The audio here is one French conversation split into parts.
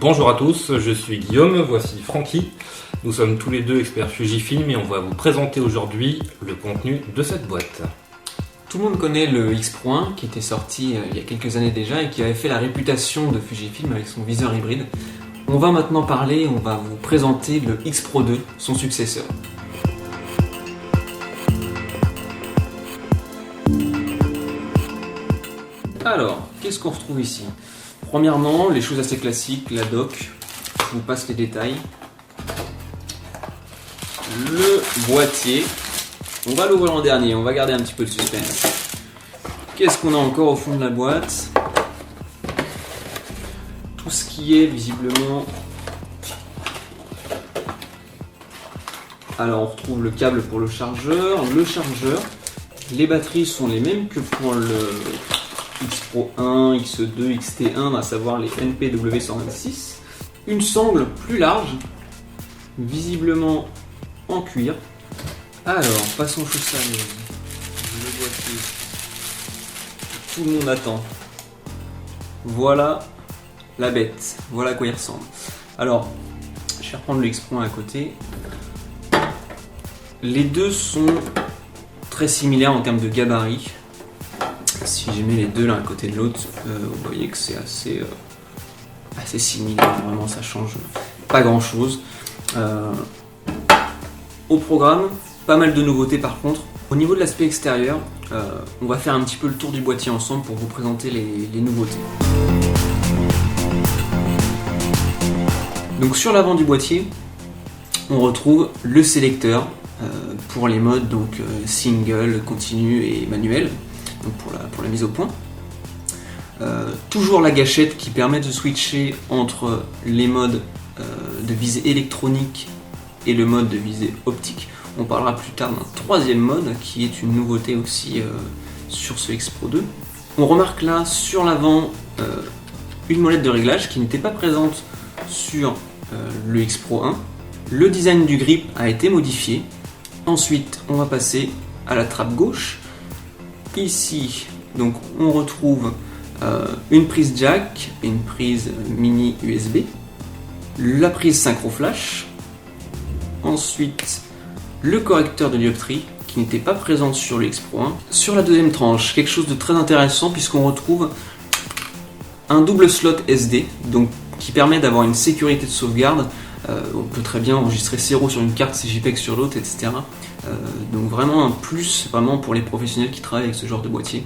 Bonjour à tous, je suis Guillaume, voici Francky. Nous sommes tous les deux experts Fujifilm et on va vous présenter aujourd'hui le contenu de cette boîte. Tout le monde connaît le X Pro 1 qui était sorti il y a quelques années déjà et qui avait fait la réputation de Fujifilm avec son viseur hybride. On va maintenant on va vous présenter le X Pro 2, son successeur. Alors, qu'est-ce qu'on retrouve ici? Premièrement, les choses assez classiques, la dock, je vous passe les détails. Le boîtier, on va l'ouvrir en dernier, on va garder un petit peu de suspense. Qu'est-ce qu'on a encore au fond de la boîte? Tout ce qui est visiblement... Alors on retrouve le câble pour le chargeur, les batteries sont les mêmes que pour le X Pro 1, X2, XT1, à savoir les NPW126. Une sangle plus large, visiblement en cuir. Alors, passons aux choses sérieuses. Le boîtier. Tout le monde attend. Voilà la bête. Voilà à quoi il ressemble. Alors, je vais reprendre le X Pro 1 à côté. Les deux sont très similaires en termes de gabarit. Si je mets les deux l'un à côté de l'autre, vous voyez que c'est assez similaire. Vraiment, ça change pas grand chose. Au programme, pas mal de nouveautés par contre. Au niveau de l'aspect extérieur, on va faire un petit peu le tour du boîtier ensemble pour vous présenter les nouveautés. Donc sur l'avant du boîtier, on retrouve le sélecteur pour les modes donc single, continu et manuel, donc pour la mise au point. Toujours la gâchette qui permet de switcher entre les modes de visée électronique et le mode de visée optique. On parlera plus tard d'un troisième mode qui est une nouveauté aussi sur ce X Pro 2. On remarque là sur l'avant une molette de réglage qui n'était pas présente sur le X Pro 1. Le design du grip a été modifié. Ensuite, on va passer à la trappe gauche. Ici, donc, on retrouve une prise jack et une prise mini USB. La prise synchro flash. Ensuite, le correcteur de dioptrie qui n'était pas présent sur le X Pro 1. Sur la deuxième tranche, quelque chose de très intéressant puisqu'on retrouve un double slot SD donc, qui permet d'avoir une sécurité de sauvegarde. On peut très bien enregistrer 0 sur une carte, CJPEG sur l'autre, etc. Donc vraiment un plus vraiment pour les professionnels qui travaillent avec ce genre de boîtier.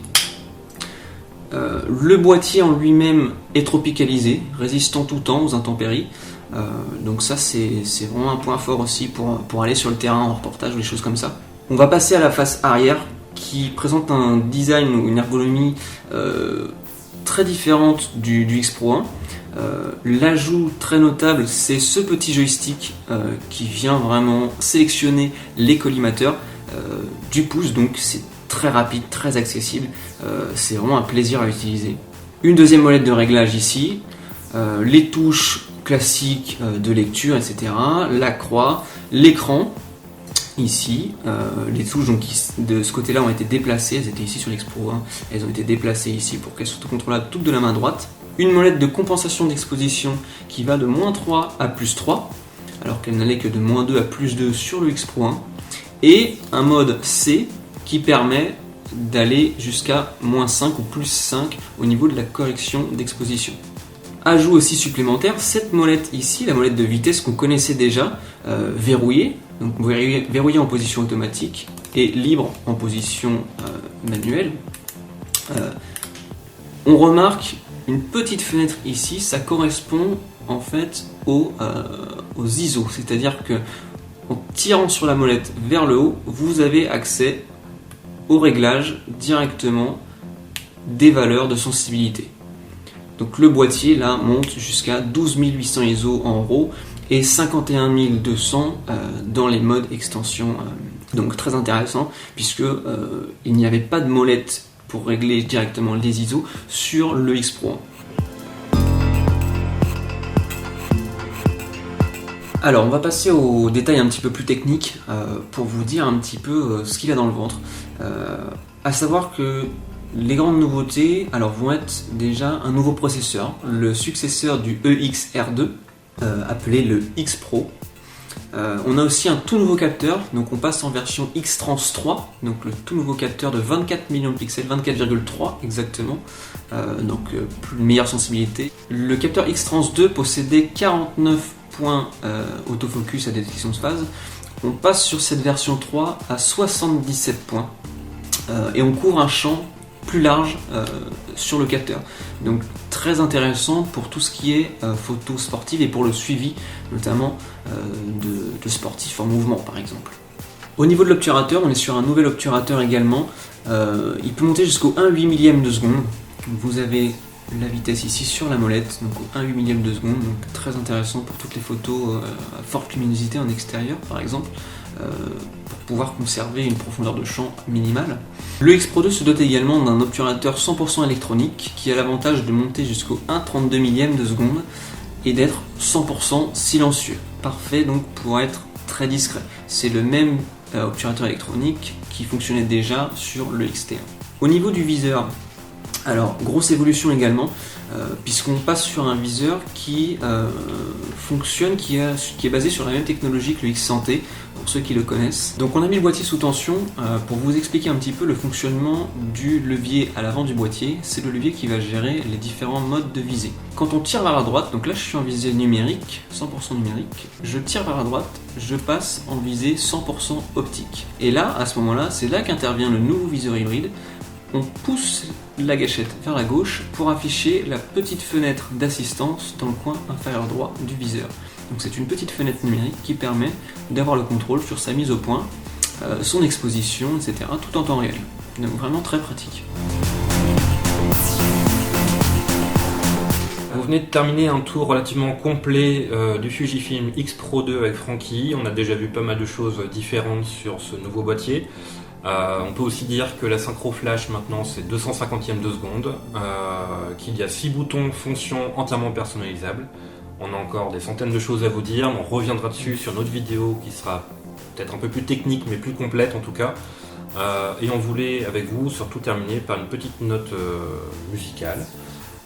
Le boîtier en lui-même est tropicalisé, résistant tout temps aux intempéries. Donc ça c'est vraiment un point fort aussi pour aller sur le terrain en reportage ou des choses comme ça. On va passer à la face arrière qui présente un design ou une ergonomie très différente du X Pro 1. L'ajout très notable, c'est ce petit joystick qui vient vraiment sélectionner les collimateurs du pouce, donc c'est très rapide, très accessible, c'est vraiment un plaisir à utiliser. Une deuxième molette de réglage ici, les touches classiques de lecture, etc. La croix, l'écran, ici, les touches donc, de ce côté-là ont été déplacées, elles étaient ici sur l'X Pro 1, elles ont été déplacées ici pour qu'elles soient contrôlables toutes de la main droite. Une molette de compensation d'exposition qui va de -3 à +3, alors qu'elle n'allait que de -2 à +2 sur le X Pro 1. Et un mode C qui permet d'aller jusqu'à -5 ou +5 au niveau de la correction d'exposition. Ajout aussi supplémentaire, cette molette ici, la molette de vitesse qu'on connaissait déjà, verrouillée, donc verrouillée en position automatique et libre en position manuelle. On remarque une petite fenêtre ici, ça correspond en fait aux ISO, c'est-à-dire que en tirant sur la molette vers le haut, vous avez accès au réglage directement des valeurs de sensibilité. Donc le boîtier là monte jusqu'à 12 800 ISO en RAW et 51 200 dans les modes extension. Donc très intéressant puisque il n'y avait pas de molette pour régler directement les ISO sur le X Pro 1. Alors on va passer aux détails un petit peu plus techniques pour vous dire un petit peu ce qu'il a dans le ventre. À savoir que Les grandes nouveautés vont être déjà un nouveau processeur, le successeur du EX-R2, appelé le X Pro. On a aussi un tout nouveau capteur, donc on passe en version X-Trans 3, donc le tout nouveau capteur de 24 millions de pixels, 24,3 exactement, plus meilleure sensibilité. Le capteur X-Trans 2 possédait 49 points autofocus à détection de phase. On passe sur cette version 3 à 77 points et on couvre un champ plus large sur le capteur. Donc très intéressant pour tout ce qui est photo sportive et pour le suivi notamment de sportifs en mouvement par exemple. Au niveau de l'obturateur, on est sur un nouvel obturateur également. Il peut monter jusqu'au 1/8 millième de seconde. Vous avez la vitesse ici sur la molette, donc au 1/8 millième de seconde, donc très intéressant pour toutes les photos à forte luminosité en extérieur par exemple, pour pouvoir conserver une profondeur de champ minimale. Le X Pro 2 se dote également d'un obturateur 100% électronique qui a l'avantage de monter jusqu'au 1/32 millième de seconde et d'être 100% silencieux. Parfait donc pour être très discret. C'est le même obturateur électronique qui fonctionnait déjà sur le XT1. Au niveau du viseur, alors grosse évolution également, puisqu'on passe sur un viseur qui fonctionne, qui est basé sur la même technologie que le X100T, pour ceux qui le connaissent. Donc on a mis le boîtier sous tension pour vous expliquer un petit peu le fonctionnement du levier à l'avant du boîtier. C'est le levier qui va gérer les différents modes de visée. Quand on tire vers la droite, donc là je suis en visée numérique, 100% numérique, je tire vers la droite, je passe en visée 100% optique. Et là, à ce moment-là, c'est là qu'intervient le nouveau viseur hybride. On pousse la gâchette vers la gauche pour afficher la petite fenêtre d'assistance dans le coin inférieur droit du viseur. Donc c'est une petite fenêtre numérique qui permet d'avoir le contrôle sur sa mise au point, son exposition, etc. tout en temps réel. Donc vraiment très pratique. Vous venez de terminer un tour relativement complet du Fujifilm X Pro 2 avec Francky. On a déjà vu pas mal de choses différentes sur ce nouveau boîtier. On peut aussi dire que la synchro flash maintenant c'est 250e de seconde, qu'il y a 6 boutons fonction entièrement personnalisables. On a encore des centaines de choses à vous dire, on reviendra dessus sur notre vidéo qui sera peut-être un peu plus technique mais plus complète en tout cas. Et on voulait avec vous surtout terminer par une petite note musicale.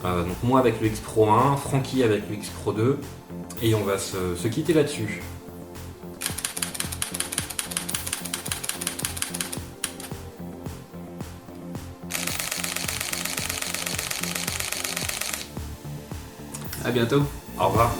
Donc moi avec le X Pro 1, Francky avec le X Pro 2, et on va se quitter là-dessus. À bientôt. Au revoir.